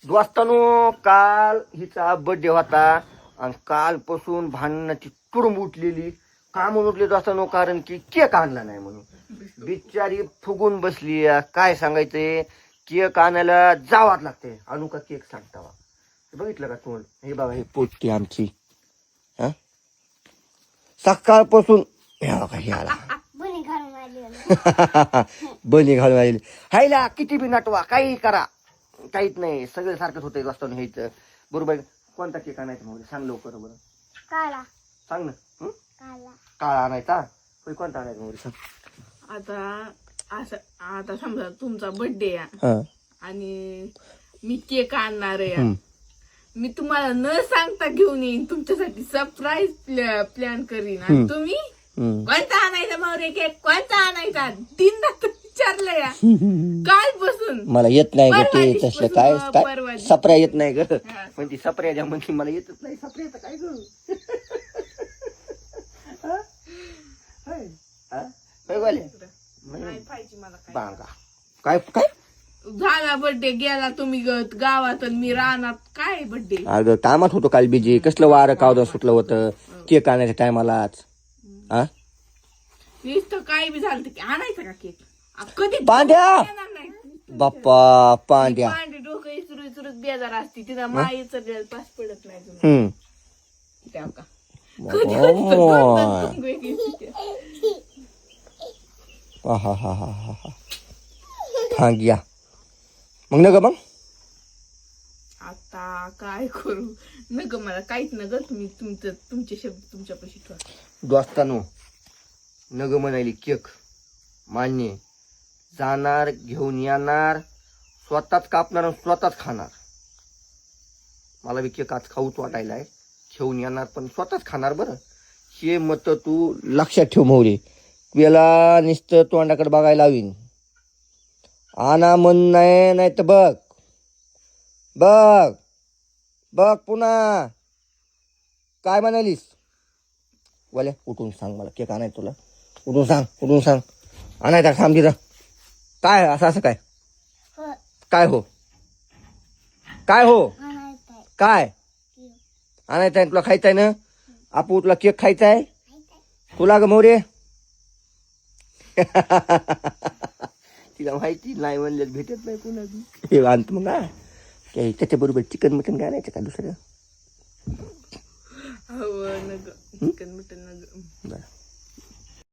दोस्तानो काल हिचा बर्थडे होता आणि कालपासून भांडणाची तुडुंब उठलेली. का म्हणून उठले दोस्तानो? कारण की केक आणला नाही म्हणून बिचारी फुगून बसली. काय सांगायचंय, केक आणायला जावाच लागते. आणू का केक सांगता वा? बघितलं का तोंड? हे बघा, हे पोटती आमची. हा सकाळपासून हे बघा हे आला बनी घालून आलेली. हायला किती बी नटवा काही करा काहीच नाही, सगळं सारखंच होतंय वास्तव ह्याचं. बरोबर. कोणता केक आणायचा मग सांग लवकर बरं. काळा सांग ना. काळा आणायचा. कोणता आणायचा मग सांग. आता समजा तुमचा बर्थडे आहे आणि मी केक आणणार आहे. मी तुम्हाला न सांगता घेऊन येईन, तुमच्यासाठी सरप्राईज प्लॅन करीन. आणि तुम्ही कोणता आणायचा मौरे केक, कोणता आणायचा 3दा विचारलं या कालपासून. मला येत नाही ग ते तसलं. काय परवा सप्र्या येत नाही ग. पण ती सप्र्या द्या म्हणते, मला येतच नाही सप्र्याचं काय करू. काय काय झाला बर्थडे, गेला तुम्ही गावात आणि मी रानात. काय बर्थडे? अगं कामात होतो काल बिजी. कसलं वारं कावदं सुटलं होतं केक आणायच्या टायमालाच. नुसतं काय बी झालं की आणायचं का केक? कधी पांड्या येणार नाही. बाप्पा पांड्या पांडे डोकं इचरू बेजार असते तिला माईचं पास पडत नाही तुम्ही. त्या का कधी घ्या मग न ग मग आता काय करू नग, मला काहीच नग. तुम्ही तुमचे शब्द तुमच्यापाशी ठेवा. दोस्तानो नग म्हणाली केक मान्य. जाणार घेऊन येणार, स्वतःच कापणार आणि स्वतःच खाणार. मला बी केक आज खाऊच वाटायलाय. घेऊन येणार पण स्वतःच खाणार. बरं हे मत तू लक्षात ठेव मोरे. याला नुसतं तोंडाकडे बघायला लावीन. आणा मन नाही तर बघ बघ बघ पुन्हा काय म्हणालीस. वाल्या उठून सांग, मला केक आणायचं तुला. उठून सांग आणायचा थांब तिथं. काय असं काय काय हो काय आणायचं आहे तुला? खायचं आहे ना आपू? तुला केक खायचा आहे तुला ग मोरे? तिला माहिती नाही म्हणलं भेटत नाही पुन्हा. हे आणतो मग त्याच्या बरोबर चिकन मटन काय आणायचं का दुसरं? चिकन मटन नग. बरं